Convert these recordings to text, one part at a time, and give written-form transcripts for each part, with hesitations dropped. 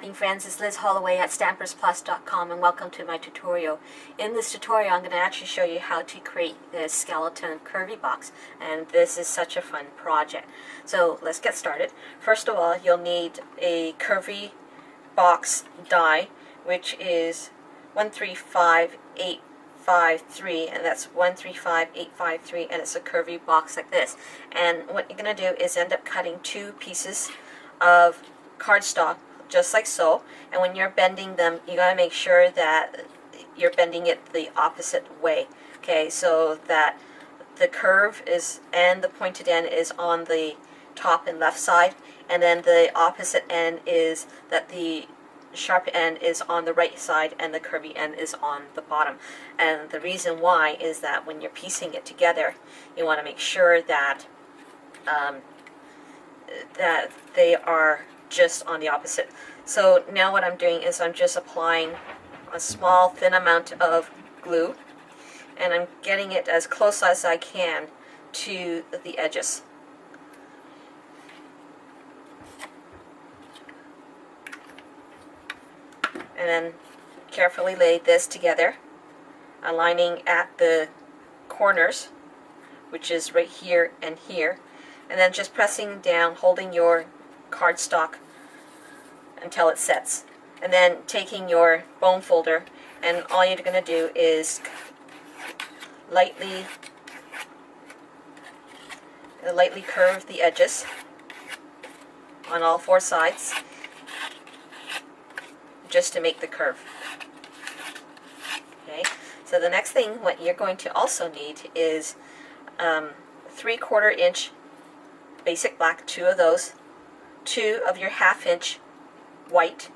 stamping friends, it's Liz Holloway at stampersplus.com and welcome to my tutorial. In this tutorial I'm going to actually show you how to create this skeleton curvy box, and this is such a fun project. So let's get started. First of all, you'll need a curvy box die, which is 135853, and that's 135853, and it's a curvy box like this. And what you're going to do is end up cutting two pieces of cardstock just like so, and when you're bending them you got to make sure that you're bending it the opposite way, okay, so that the curve is and the pointed end is on the top and left side, and then the opposite end is that the sharp end is on the right side and the curvy end is on the bottom. And the reason why is that when you're piecing it together you want to make sure that that they are just on the opposite. So now what I'm doing is I'm just applying a small thin amount of glue, and I'm getting it as close as I can to the edges. And then carefully lay this together, aligning at the corners, which is right here and here, and then just pressing down, holding your cardstock until it sets, and then taking your bone folder, and all you're going to do is lightly curve the edges on all four sides just to make the curve. Okay, so the next thing what you're going to also need is 3/4 inch basic black, two of those, 2 of your 1/2 inch white,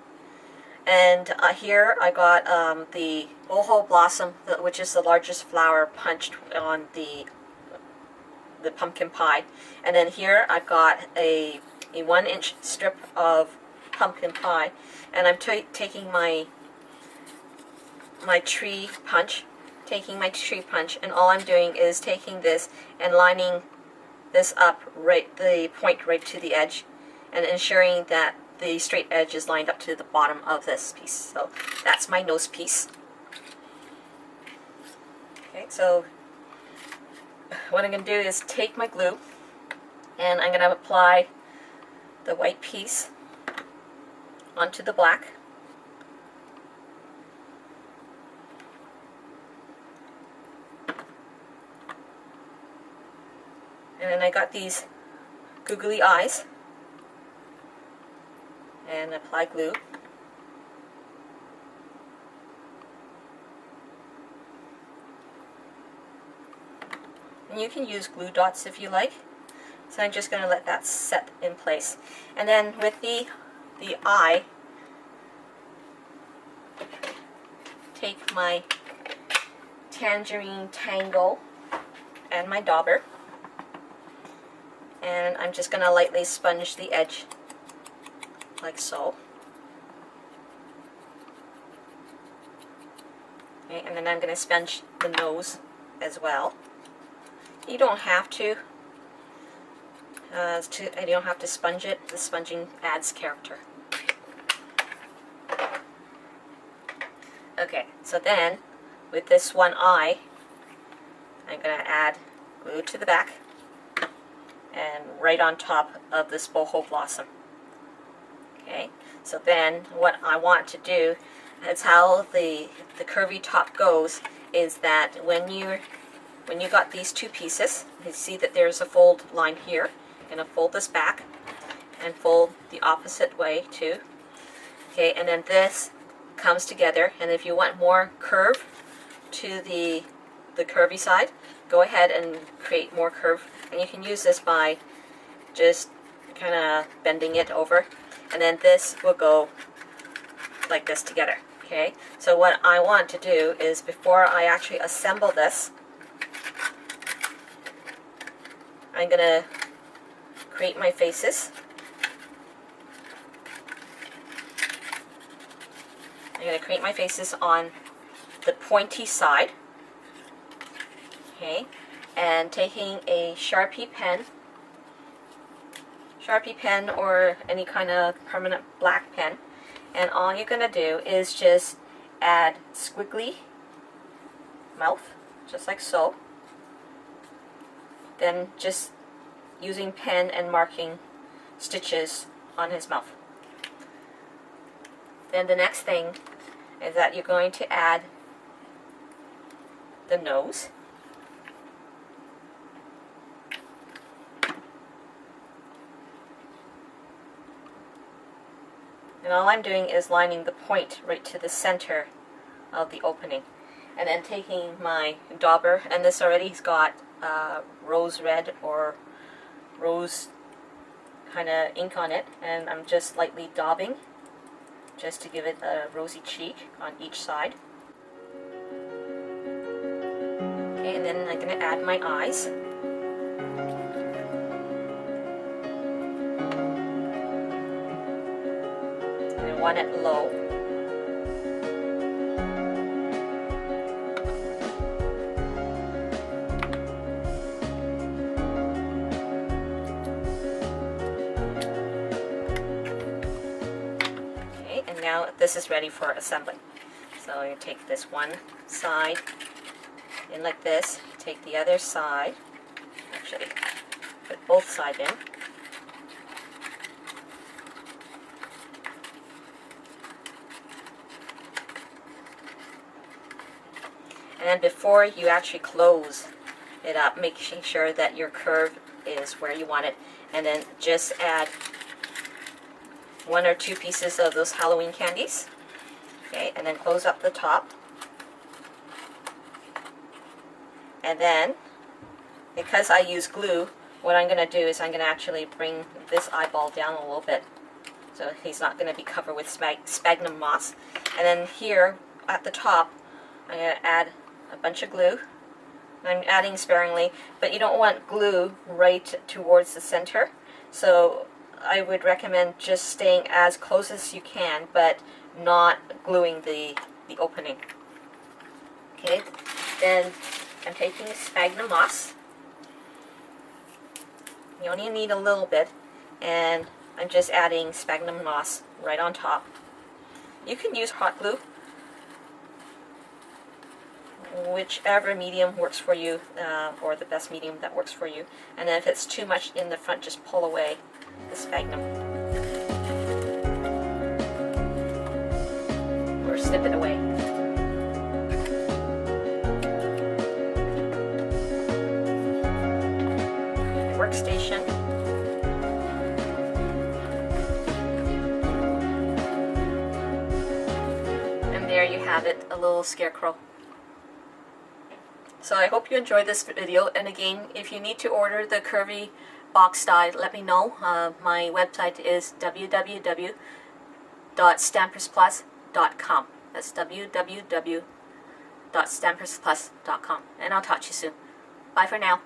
and here I got the boho blossom, which is the largest flower punched on the pumpkin pie, and then here I've got a 1-inch strip of pumpkin pie, and I'm taking my tree punch, and all I'm doing is taking this and lining this up the point right to the edge, and ensuring that the straight edge is lined up to the bottom of this piece. So that's my nose piece. Okay, so what I'm going to do is take my glue and I'm going to apply the white piece onto the black. And then I got these googly eyes, and apply glue. And you can use glue dots if you like. So I'm just going to let that set in place. And then with the eye, take my tangerine tangle and my dauber, and I'm just going to lightly sponge the edge like so. Okay, and then I'm going to sponge the nose as well. You don't have to. You don't have to sponge it. The sponging adds character. Okay, so then with this one eye, I'm going to add glue to the back and right on top of this boho blossom. Okay, so then what I want to do, that's how the curvy top goes, is that when you got these two pieces, you see that there's a fold line here. I'm going to fold this back and fold the opposite way too. Okay, and then this comes together, and if you want more curve to the curvy side, go ahead and create more curve, and you can use this by just kind of bending it over, and then this will go like this together. Okay, so what I want to do is, before I actually assemble this, I'm going to create my faces. I'm going to create my faces on the pointy side. Okay, and taking a Sharpie pen or any kind of permanent black pen, And all you're going to do is just add squiggly mouth, just like so. Then just using pen and marking stitches on his mouth. Then the next thing is that you're going to add the nose. And all I'm doing is lining the point right to the center of the opening. And then taking my dauber, and this already's got rose red or rose kind of ink on it, and I'm just lightly daubing just to give it a rosy cheek on each side. Okay, and then I'm going to add my eyes. And I want it low. Okay, and now this is ready for assembling. So you take this one side in like this, take the other side, actually put both sides in. And before you actually close it up, making sure that your curve is where you want it, and then just add 1 or 2 pieces of those Halloween candies. Okay, and then close up the top. And then, because I use glue, what I'm going to do is I'm going to actually bring this eyeball down a little bit, so he's not going to be covered with sphagnum moss. And then here at the top, I'm going to add a bunch of glue. I'm adding sparingly, but you don't want glue right towards the center, so I would recommend just staying as close as you can, but not gluing the opening. Okay, then I'm taking sphagnum moss. You only need a little bit, and I'm just adding sphagnum moss right on top. You can use hot glue, whichever medium works for you, or the best medium that works for you. And then if it's too much in the front, just pull away the sphagnum. Or snip it away. Workstation. And there you have it, a little scarecrow. So I hope you enjoyed this video, and again, if you need to order the curvy box die, let me know. My website is www.stampersplus.com. That's www.stampersplus.com. And I'll talk to you soon. Bye for now.